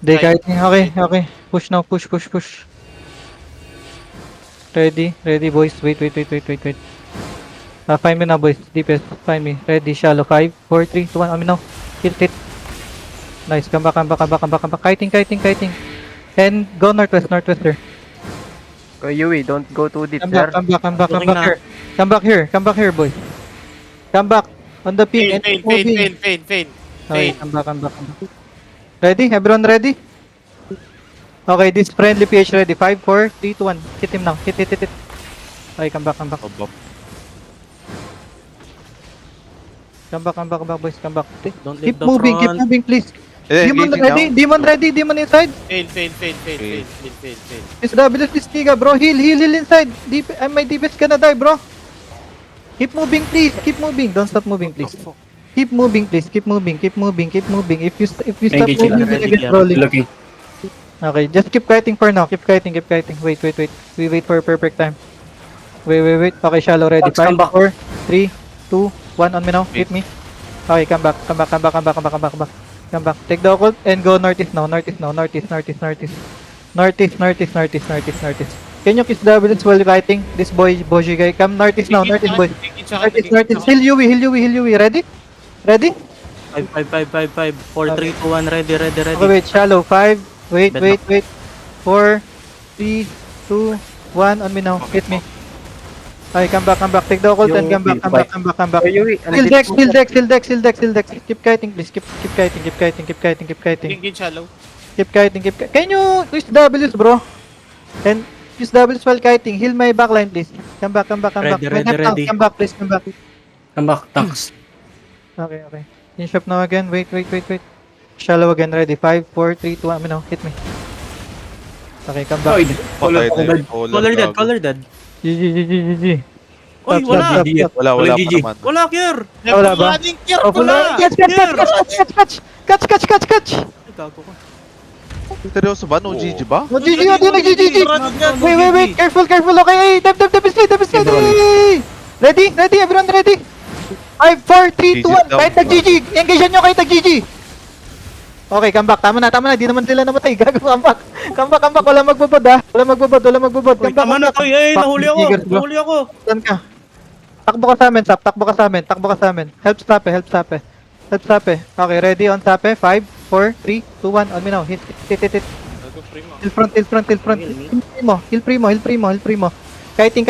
They kiting. Okay. Push now. Push. Ready, boys. Wait. 5 me now, boys. DPS. 5 me. Ready, shallow. 5, 4, 3, 2, 1. On me now. Hit. Nice. Come back. Kiting. And go northwester. Go Yui, don't go too deep, Come sir. back. Come back here, boys. Come back. On the pin. Pain. Okay, come back. Ready? Everyone ready? Okay, this friendly PH ready. 5, 4, 3, 2, 1. Hit him now. Hit. Okay, come back. Come back, boys. Come back. Don't leave Keep the moving, front. please. Eh, Demon engaging ready. Demon inside. Pain. This W, this Tiga, bro. Heal inside. Deep, my DPS gonna die, bro. Keep moving, please. Don't stop moving, please. Keep moving. If you stop Engaging moving, already, you get yeah. rolling. Looking. Okay, just keep kiting for now. Keep kiting. Wait. We wait for perfect time. Wait. Okay, shallow ready. Fox, come 5, back. 4, 3, 2, 1 on me now. Hit me. Okay, come back. Come back. Take the occult and go northeast now. Northeast. Can you kiss Davids while kiting? This Boji guy. Come northeast now. Northeast, boy. Northeast. Heal Yui. Ready? 5, 4, 3, 2, 1, ready. Okay, wait. Shallow. 5. Wait. 4, 3, 2, 1 on me now. Hit me. Okay, come back. Take the occult and come back. Go Yui, Heal Dex. Keep kiting, please. Keep kiting. Engage shallow. Keep kiting. Can you use W's, bro? And use W's while kiting. Heal my backline, please. Come back. Ready. Come back, please. Come back. Come back, tanks. Okay. In shop now again. Wait. Shallow again. Ready. 5, 4, 3, 2, 1. Me now. Hit me. Okay, come back. Color dead. GG. Oy, wala. Wala pa GG. naman. Wala, Kier. Wala ba? Careful na! Catch! Ay, gago ka. Seryoso ba? No GG ba? Oh, GG. Wait. Careful. Okay, dab speed. Ready? Everyone ready? 5, 4, 3, 2, 1. Kahit nag-GG. Engage nyo kahit nag-GG. Okay, come back. Tama na. Di naman sila namatay. Gago, come back. Wala magbubod. Come back. Tama na to. Ay, nahuli ako. Saan ka? Takbo ka sa amin, Sap. Help stop eh. Okay, ready on Sap eh. 5, 4, 3, 2, 1. On me now. Hit. Hill front. Hill primo. Kiting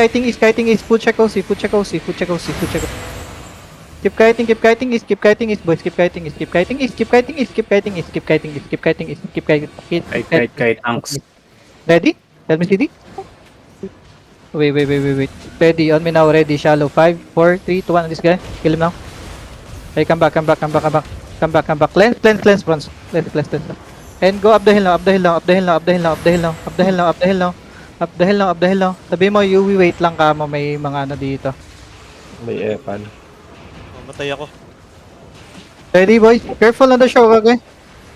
is. Food check OC. Keep kiting is, boys. Keep kiting is. Kite, tanks. Ready? Tell me CD. Wait. Ready, on me now, ready. Shallow. 5, 4, 3, 2, 1 on this guy. Kill him now. Okay, come back. Lens fronts. Lens. And go up the hill now. Sabi mo, you wait lang ka mo, may mga ano dito. May epan. Matay ako. Ready, boys? Careful on the choke, okay?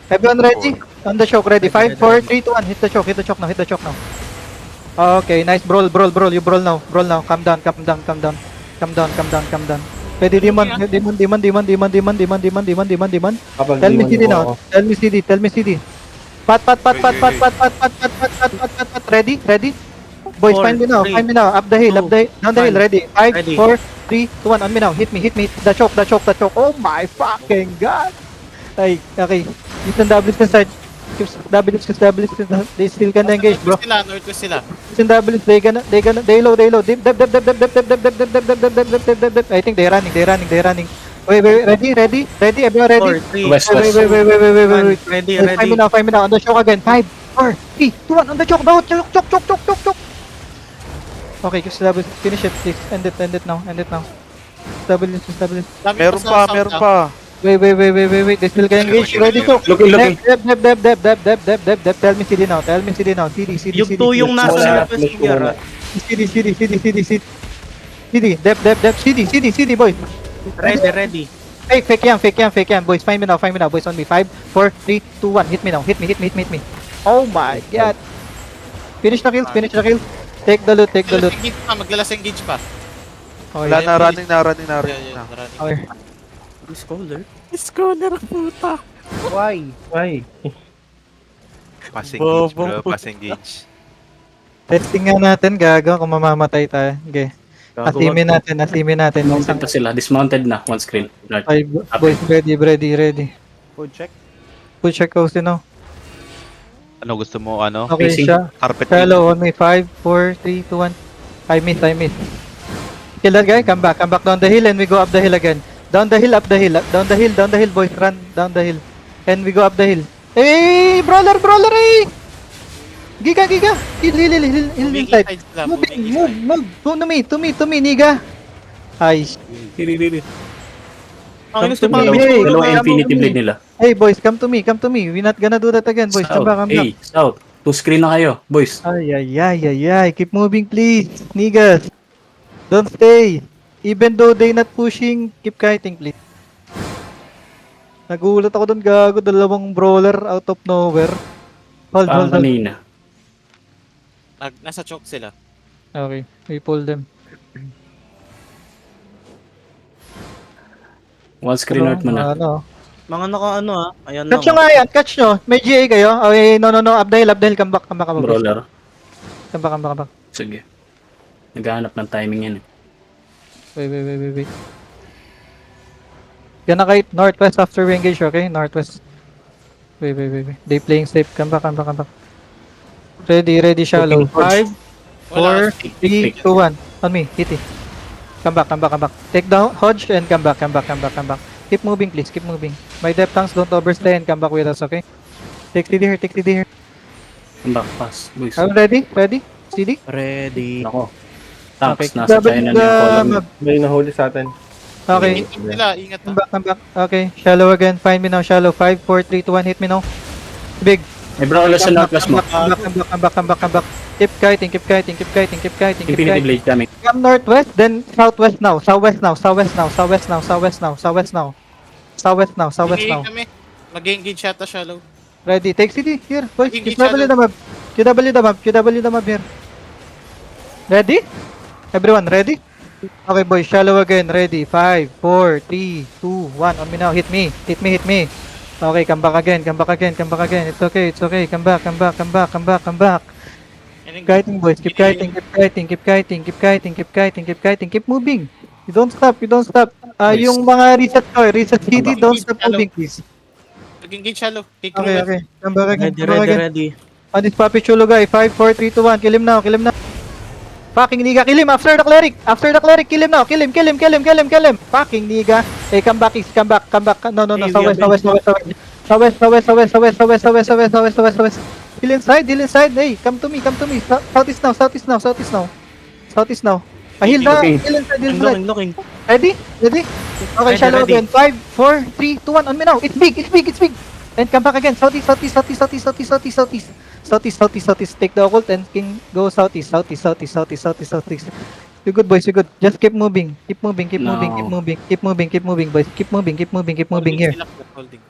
Everyone ready? On the choke, ready. 5, 4, 3, 2, 1. Hit the choke now. Okay, nice. Brawl. You brawl now. Calm down. Ready, demon. Tell me CD. Pat. Ready? Boys, 4, find me now. 3, Up the hill. Down the hill. Ready? 5, Ready. 4, 3, 2, 1. On me now. Hit me. The choke. Oh my fucking god. Okay. Use the W's inside. W's. They still can engage, bro. Northwest sila. Use the W's. They low. Dip. I think they're running. Wait. Ready? Everyone ready? 4, 3, West. Wait. Ready. Find me now. On the choke again. 5, 4, 3, 2, 1. On the choke. No, choke. Okay, just double. Finish it, please. End it now. Stabilis. Meron pa. Wait. They still can engage. Ready to. Looking. Dep. Tell me CD now. CD. Yung 2 yung nasa northwest Kier. CD. Dep. CD, boys. Ready. Fake yan. Boys, find me now. Boys, on me. 5, 4, 3, 2, 1. Hit me now. Hit me. Oh my god. Finish the kill. Take the loot. Maglalas engage pa. Okay. Wala na, running na. Running. Okay. Scholar. Scholar puta. Why? Why? Pass engage, bro. Bobo. Pass engage. Testing nga natin, gago, kung mamamatay tayo. Okay. Asimin natin. Dismounted pa sila. Dismounted na. One screen. North. Five, boys, ready. Food check. Full check ko sino. Ano gusto mo, ano? Okay, Facing. siya. Carpet Shallow on me. 5, 4, 3, 2, 1. I miss. Kill that guy, come back down the hill and we go up the hill again. Down the hill, down the hill, boys, run down the hill. And we go up the hill. Hey, brawler, hey! Giga! Heal Moving inside. inside sila. Moving, Moving move. inside. To me, niga. Ay, Dili. Ang ino si Come to me. Pablo. Hey, Dalawang come infinity to me. blade nila. hey boys, come to me. We're not gonna do that again, boys. Come back. Hey, south. 2 screen na kayo, boys. Ay. Keep moving, please. Niggas. Don't stay. Even though they not pushing, keep kiting, please. Nagulat ako doon, gago. Dalawang brawler out of nowhere. Hold. Kanina. Nasa choke sila. Okay, we pull them. One screen north mo na. Ano? Mga naka-ano ha. Ayan lang. Catch nyo nga yan, catch nyo. May GA kayo. Okay, no. Up the hill. Come back. Brawler. Come back. Sige. Naghahanap ng timing yan. Wait. Gonna kite northwest after we engage, okay? Northwest. Wait. They playing safe. Come back. Ready, shallow. 5, 4, 3, 2, 1. On me, hit it. Come back. Take down Hodge and come back. Keep moving, please. My depth tanks don't overstay and come back with us, okay? Take CD here. Come back, pass. Boys. Are you ready? CD? Ready. Nako. Tanks, Okay. nasa China na yung column. May nahuli sa atin. Okay. Ingat sila. Ingat na. Come back. Okay. Shallow again. Find me now. Shallow. 5, 4, 3, 2, 1. Hit me now. Big. May brawler sa northwest mo. Come back. Keep kiting. Infinity blade coming. Come northwest, then southwest now. Southwest now. Hingiin kami. Mag-engage yata shallow. Ready. Take CD. Here. Boys. Engage QW the map. QW the map here. Ready? Everyone ready? Okay boys. Shallow again. Ready. 5, 4, 3, 2, 1. On me now. Hit me. Okay, come back again. It's okay. Come back. Kiting boys, keep kiting. Keep moving. You don't stop. Nice. Yung mga reset CD, don't stop moving, please. Mag-engage shallow. Take Okay. Come back again. Ready. On this Papi Chulo guy, 5, 4, 3, 2, 1. Kill him now. Fucking nigga, kill him after the cleric, kill him now. Kill him. Fucking nigga. Hey, come back. No. Hey, Southwest. Heal inside. Hey, come to me. Southeast now. Heal na. Okay. Heal inside. I'm looking. Ready? Okay, Ready, shallow ready. again. 5, 4, 3, 2, 1. On me now. It's big. And come back again. Southeast. Take the occult and king go southeast. You good boys, you good. Just keep moving. Keep moving, No. boys. Keep moving here. Holding.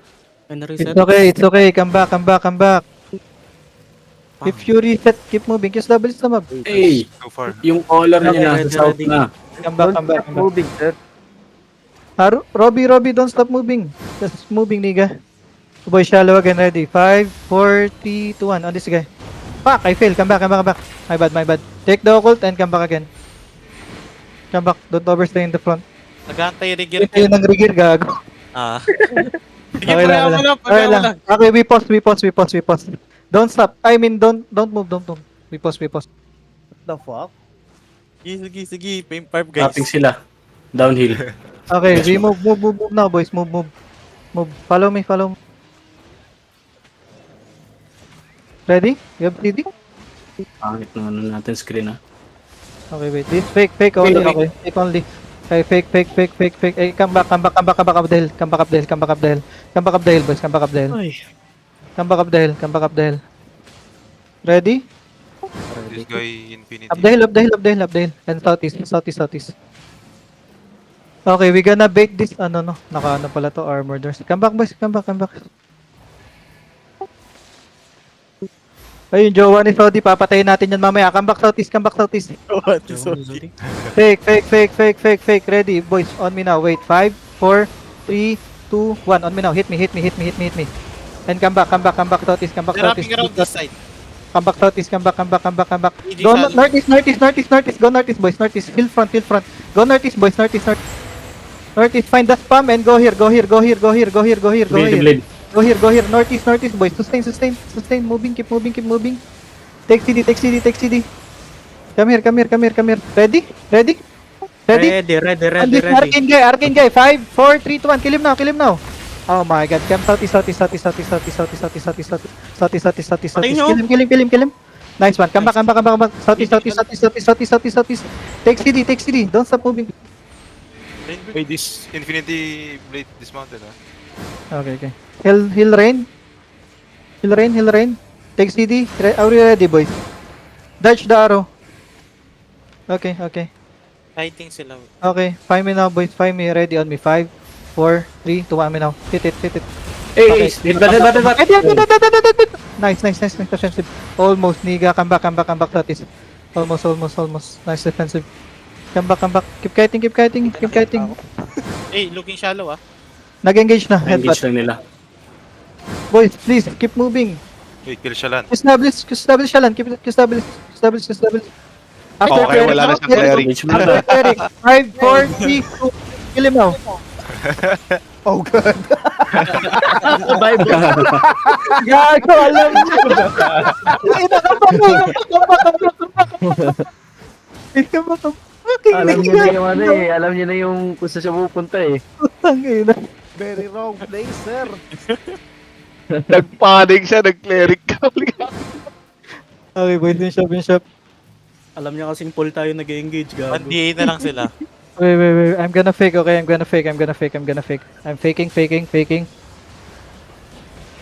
And reset. It's okay. Come back. If you reset, keep moving. Just double sa map. Hey, Go for. yung collar niya Okay, nasa south ready. na. Come back. Moving, sir. Robbie, don't stop moving. Just moving, nigga. Boy, shallow again, ready. 5, 4, 3, 2, 1. On this guy. Fuck, I fail. Come back. My bad. Take the occult and come back again. Come back. Don't overstay in the front. Nag-aantay rigger. Ito yung nang-rigger, gago. Sige, pareha mo lang. Okay, we pause. Don't stop. I mean, don't move. We pause. The fuck? Sige. Pame 5 guys. Tapping sila. Downhill. Okay, we move now, boys. Move. Follow me. Ready? You have ready? Pangit ng ano natin screen Okay, wait. This fake only. Okay, fake only. Okay, fake. Hey, come back up the hill. Come back up the hill, boys. Come back up the hill. Ready? This guy infinity. Up the hill. And southeast. Okay, we gonna bait this. No. Naka pala to armor doors. Come back, boys. Come back. Ayun, jowa ni Saudi. Papatayin natin yan mamaya. Come back southeast. Fake. Ready, boys. On me now. Wait. 5, 4, 3, 2, 1. On me now. Hit me. And come back southeast, come back They're wrapping southeast. around this side. Come back southeast, come back. GG Go shallow. northeast, go northeast, boys, northeast. Hill front. Go northeast, boys, northeast. Northeast, find the spam and go here. Blade, blade. Go here, northeast, boys. Sustain. Keep moving. Take CD. Come here. Ready? And this Arcane guy. 5, 4, 3, 2, 1. Kill him now. Oh my god. Come southeast. Patay nyo. Kill him. Nice one. Come back. Southeast. Take CD. Don't stop moving. Hey, this Infinity Blade dismounted, ah. Okay. Heal rain. Take CD. Are you ready, boys? Dodge the arrow. Okay. Fighting sila. Okay. 5 me now, boys. 5 me. Ready on me. 5, 4, 3, 2, 1 me now. Hit it. Hey, headbutt. Nice defensive. Almost, Niga. Come back southeast. Almost. Nice defensive. Come back. Keep kiting. Hey, looking shallow ah. Nag-engage na. Engage Headbutt. lang nila. Boys, please, keep moving. Wait, kill siya lang. Establish siya lang. Keep establish. After Okay, wala na siyang cleric. Engage mo After na. cleric. 5, 4, 3, 2, kill him now. Oh god. Gago, alam niya. Alam niya na yung ano eh. Alam niya na yung kung saan siya pupunta eh. Very wrong place, sir. Nagpanig siya, nag-cleric ka. Okay, boys, win shop. Alam niya kasing full tayo nag-engage, gago. 1DA na lang sila. Wait. I'm gonna fake, okay? I'm I'm faking.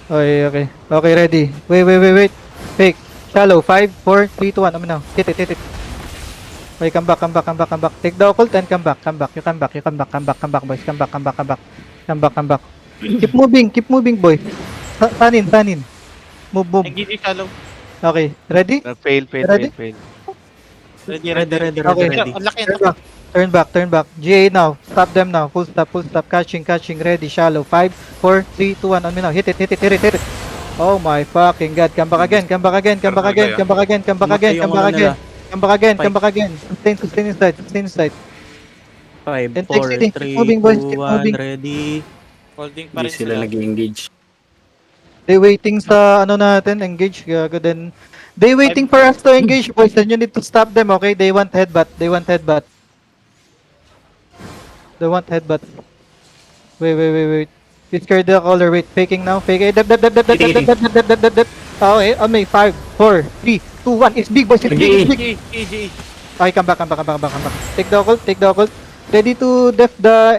Okay. Okay, ready. Wait. Fake. Shallow. 5, 4, 3, 2, 1. Amin now. Hit it. Okay, come back. Take the occult and come back. You come back, boys. Come back. Keep moving, boys. Tanin. Move. Engage shallow. Okay, ready? Fail. Ready? Ready. Okay. Ang laki na. Turn back. GA now. Stop them now. Full stop. Catching. Ready. Shallow. 5, 4, 3, 2, 1. On me now. Hit it. Oh my fucking god. Come back again. Come back again. Sustain inside. 5, And 4, take 3, CD. Moving, boys. 2, Keep 1, moving. ready. Holding pa Hindi rin sila sila. nag-engage. They waiting sa ano natin. Engage. Gago then. They waiting for us to engage, boys. Then you need to stop them, okay? They want headbutt. Wait. Discard the color. Wait. Faking now. Fake. Dep. Okay. On me. 5, 4, 3, 2, 1. It's big, boys. It's big. GG. Okay, come back. Take the occult. Ready to def the